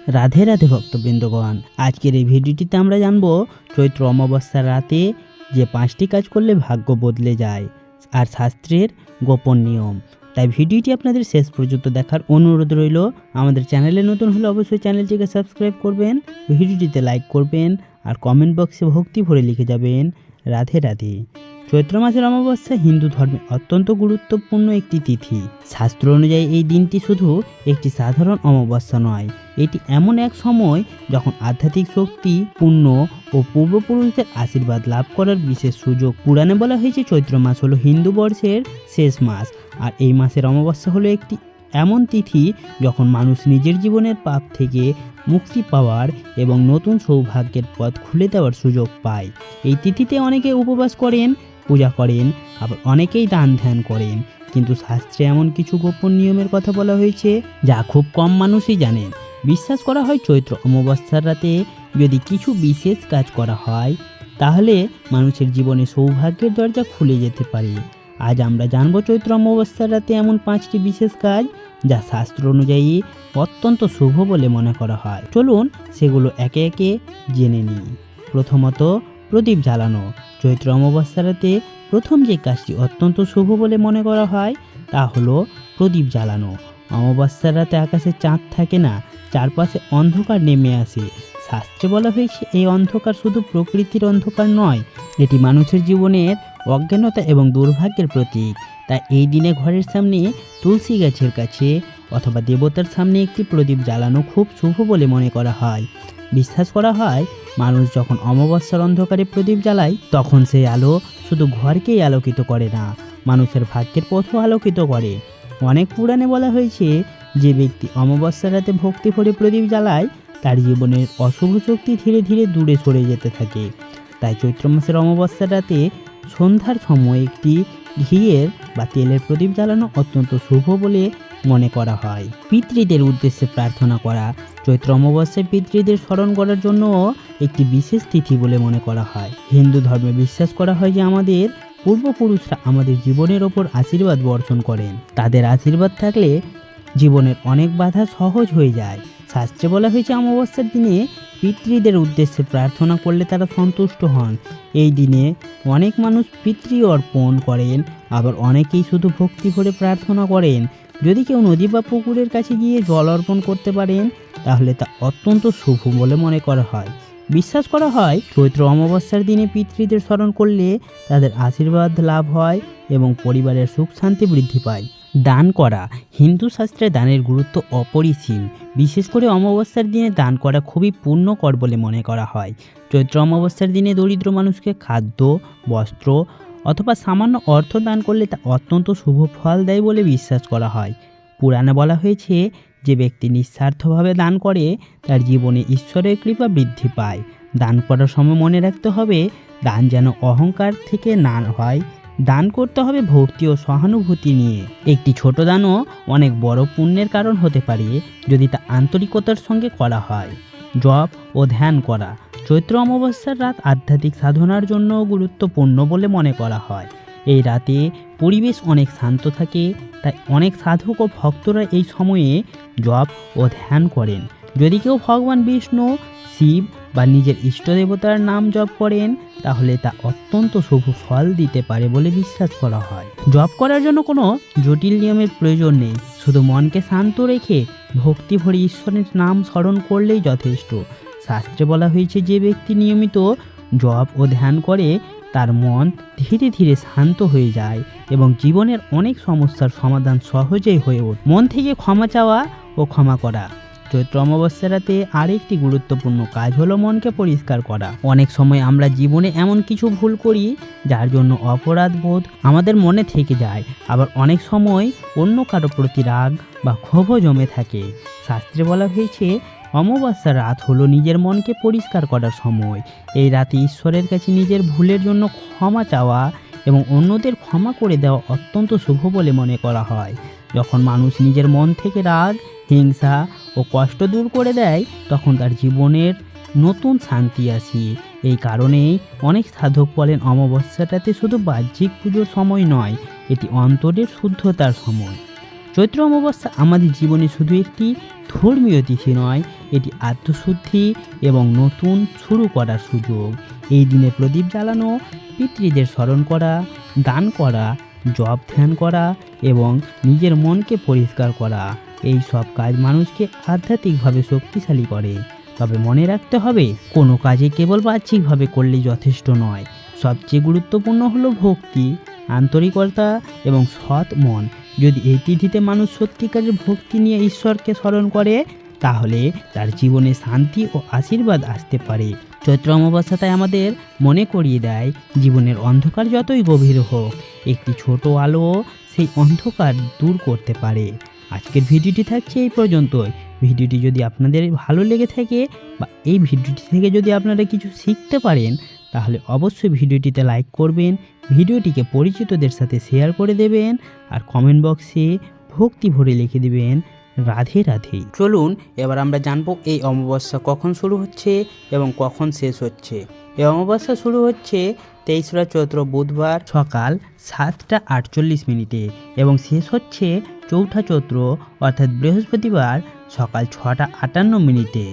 রাধে রাধে ভক্তবৃন্দগণ, আজকের এই ভিডিওটিতে আমরা জানব চৈত্র অমাবস্যার রাতে যে 5টি কাজ করলে ভাগ্য বদলে যায় আর শাস্ত্রের গোপন নিয়ম। তাই ভিডিওটি আপনাদের শেষ পর্যন্ত দেখার অনুরোধ রইল। আমাদের চ্যানেলে নতুন হলে অবশ্যই চ্যানেলটিকে সাবস্ক্রাইব করবেন, ভিডিওটিতে লাইক করবেন আর কমেন্ট বক্সে ভক্তি ভরে লিখে যাবেন রাধে রাধে। চৈত্র মাসের অমাবস্যা হিন্দু ধর্মে অত্যন্ত গুরুত্বপূর্ণ একটি তিথি। শাস্ত্র অনুযায়ী এই দিনটি শুধু একটি সাধারণ অমাবস্যা নয়, এটি এমন এক সময় যখন আধ্যাত্মিক শক্তি, পুণ্য ও পূর্বপুরুষদের আশীর্বাদ লাভ করার বিশেষ সুযোগ। পুরাণে বলা হয়েছে চৈত্র মাস হলো হিন্দু বর্ষের শেষ মাস, আর এই মাসের অমাবস্যা হলো একটি এমন তিথি যখন মানুষ নিজের জীবনের পাপ থেকে মুক্তি পাওয়ার এবং নতুন সৌভাগ্যের পথ খুলে দেওয়ার সুযোগ পায়। এই তিথিতে অনেকে উপবাস করেন, পূজা করেন, আবার অনেকেই দান ধ্যান করেন, কিন্তু শাস্ত্রে এমন কিছু গোপন নিয়মের কথা বলা হয়েছে যা খুব কম মানুষই জানেন। বিশ্বাস করা হয় চৈত্র অমাবস্যার রাতে যদি কিছু বিশেষ কাজ করা হয় তাহলে মানুষের জীবনে সৌভাগ্যের দরজা খুলে যেতে পারে। আজ আমরা জানব চৈত্র অমাবস্যার রাতে এমন 5টি বিশেষ কাজ যা শাস্ত্র অনুযায়ী অত্যন্ত শুভ বলে মনে করা হয়। চলুন সেগুলো একে একে জেনে নিই। প্রথমত, প্রদীপ জ্বালানো। চৈত্র অমাবস্যার রাতে প্রথম যে কাজটি অত্যন্ত শুভ বলে মনে করা হয় তা হলো প্রদীপ জ্বালানো। অমাবস্যার রাতে আকাশে চাঁদ থাকে না, চারপাশে অন্ধকার নেমে আসে। শাস্ত্রে বলা হয়েছে এই অন্ধকার শুধু প্রকৃতির অন্ধকার নয়, এটি মানুষের জীবনের অজ্ঞানতা এবং দুর্ভাগ্যের প্রতীক। তাই এই দিনে ঘরের সামনে তুলসী গাছের কাছে অথবা দেবতার সামনে একটি প্রদীপ জ্বালানো খুব শুভ বলে মনে করা হয়। বিশ্বাস করা হয় মানুষ যখন অমাবস্যার অন্ধকারে প্রদীপ জ্বালায় তখন সেই আলো শুধু ঘরকেই আলোকিত করে না, মানুষের ভাগ্যের পথও আলোকিত করে। অনেক পুরাণে বলা হয়েছে যে ব্যক্তি অমাবস্যার রাতে ভক্তি ভরে প্রদীপ জ্বালায় তার জীবনের অশুভ শক্তি ধীরে ধীরে দূরে সরে যেতে থাকে। তাই চৈত্র মাসের অমাবস্যার রাতে সন্ধ্যার সময় একটি ঘিয়ের বা তেলের প্রদীপ জ্বালানো অত্যন্ত শুভ বলে মনে করা হয়। পিতৃদের উদ্দেশ্যে প্রার্থনা করা। চৈত্র অমাবস্যায় পিতৃদের স্মরণ করার জন্য একটি বিশেষ তিথি বলে মনে করা হয়। হিন্দু ধর্মে বিশ্বাস করা হয় যে আমাদের পূর্বপুরুষরা আমাদের জীবনের ওপর আশীর্বাদ বর্ষণ করেন। তাদের আশীর্বাদ থাকলে জীবনের অনেক বাধা সহজ হয়ে যায়। শাস্ত্রে বলা হয়েছে অমাবস্যার দিনে পিতৃদের উদ্দেশ্যে প্রার্থনা করলে তারা সন্তুষ্ট হন। এই দিনে অনেক মানুষ পিতৃ অর্পণ করেন, আবার অনেকেই শুধু ভক্তি ভরে প্রার্থনা করেন। যদি কেউ নদী বা পুকুরের কাছে গিয়ে জল অর্পণ করতে পারেন তাহলে তা অত্যন্ত শুভ বলে মনে করা হয়। বিশ্বাস করা হয় চৈত্র অমাবস্যার দিনে পিতৃদের স্মরণ করলে তাদের আশীর্বাদ লাভ হয় এবং পরিবারের সুখ শান্তি বৃদ্ধি পায়। দান করা। হিন্দু শাস্ত্রে দানের গুরুত্ব অপরিসীম। বিশেষ করে অমাবস্যার দিনে দান করা খুবই পুণ্যকর বলে মনে করা হয়। চৈত্র অমাবস্যার দিনে দরিদ্র মানুষকে খাদ্য, বস্ত্র অথবা সামান্য অর্থ দান করলে তা অত্যন্ত শুভ ফল দেয় বলে বিশ্বাস করা হয়। পুরাণে বলা হয়েছে যে ব্যক্তি নিঃস্বার্থভাবে দান করে তার জীবনে ঈশ্বরের কৃপা বৃদ্ধি পায়। দান করার সময় মনে রাখতে হবে দান যেন অহংকার থেকে না হয়, দান করতে হবে ভক্তি ও সহানুভূতি নিয়ে। একটি ছোট দানও অনেক বড় পুণ্যের কারণ হতে পারে যদি তা আন্তরিকতার সঙ্গে করা হয়। জপ ও ধ্যান করা। চৈত্র অমাবস্যার রাত আধ্যাত্মিক সাধনার জন্য গুরুত্বপূর্ণ বলে মনে করা হয়। এই রাতে পরিবেশ অনেক শান্ত থাকে, তাই অনেক সাধক ও ভক্তরা এই সময়ে জপ ও ধ্যান করেন। যদি কেউ ভগবান বিষ্ণু, শিব বা নিজের ইষ্ট দেবতার নাম জপ করেন তাহলে তা অত্যন্ত শুভ ফল দিতে পারে বলে বিশ্বাস করা হয়। জপ করার জন্য কোনো জটিল নিয়মের প্রয়োজন নেই, শুধু মনকে শান্ত রেখে ভক্তি ভরে ঈশ্বরের নাম স্মরণ করলেই যথেষ্ট। শাস্ত্রে বলা হয়েছে যে ব্যক্তি নিয়মিত জপ ও ধ্যান করে তার মন ধীরে ধীরে শান্ত হয়ে যায় এবং জীবনের অনেক সমস্যার সমাধান সহজেই হয়ে ওঠে। মন থেকে ক্ষমা চাওয়া ও ক্ষমা করা। চৈত্র অমাবস্যা রাতে আরেকটি গুরুত্বপূর্ণ কাজ হলো মনকে পরিষ্কার করা। অনেক সময় আমরা জীবনে এমন কিছু ভুল করি যার জন্য অপরাধ বোধ আমাদের মনে থেকে যায়, আবার অনেক সময় অন্য কারো প্রতি রাগ বা ক্ষোভও জমে থাকে। শাস্ত্রে বলা হয়েছে অমাবস্যার রাত হলো নিজের মনকে পরিষ্কার করার সময়। এই রাতে ঈশ্বরের কাছে নিজের ভুলের জন্য ক্ষমা চাওয়া এবং অন্যদের ক্ষমা করে দেওয়া অত্যন্ত শুভ বলে মনে করা হয়। যখন মানুষ নিজের মন থেকে রাগ, হিংসা ও কষ্ট দূর করে দেয় তখন তার জীবনের নতুন শান্তি আসে। এই কারণেই অনেক সাধক বলেন অমাবস্যাটাতে শুধু বাহ্যিক পুজোর সময় নয়, এটি অন্তরের শুদ্ধতার সময়। চৈত্র অমাবস্যা আমাদের জীবনে শুধু একটি ধর্মীয় তিথি নয়, এটি আত্মশুদ্ধি এবং নতুন শুরু করার সুযোগ। এই দিনে প্রদীপ জ্বালানো, পিতৃদের স্মরণ করা, দান করা, জপ ধ্যান করা এবং নিজের মনকে পরিষ্কার করা, এই সব কাজ মানুষকে আধ্যাত্মিকভাবে শক্তিশালী করে। তবে মনে রাখতে হবে, কোনো কাজে কেবল বাহ্যিকভাবে করলেই যথেষ্ট নয়। সবচেয়ে গুরুত্বপূর্ণ হলো ভক্তি, আন্তরিকতা এবং সৎ মন। যদি এই তিথিতে মানুষ সত্যিকারের ভক্তি নিয়ে ঈশ্বরকে স্মরণ করে, তাহলে তার জীবনে শান্তি ও আশীর্বাদ আসতে পারে। চৈত্র অমাবস্যা তাই আমাদের মনে করিয়ে দেয়, জীবনের অন্ধকার যতই গভীর হোক, একটি ছোট আলো সেই অন্ধকার দূর করতে পারে। আজকের ভিডিওটি থাকছে এই পর্যন্তই। ভিডিওটি যদি আপনাদের ভালো লেগে থাকে বা এই ভিডিওটি থেকে যদি আপনারা কিছু শিখতে পারেন, তাহলে অবশ্যই ভিডিওটিতে লাইক করবেন, ভিডিওটিকে পরিচিতদের সাথে শেয়ার করে দেবেন আর কমেন্ট বক্সে ভক্তি ভরে লিখে দেবেন রাধে রাধে। চলুন এবার আমরা জানবো এই অমাবস্যা কখন শুরু হচ্ছে এবং কখন শেষ হচ্ছে। এই অমাবস্যা শুরু হচ্ছে 23 চৈত্র বুধবার সকাল 7টা 48 এবং শেষ হচ্ছে 4 চৈত্র অর্থাৎ বৃহস্পতিবার সকাল 6টা 58।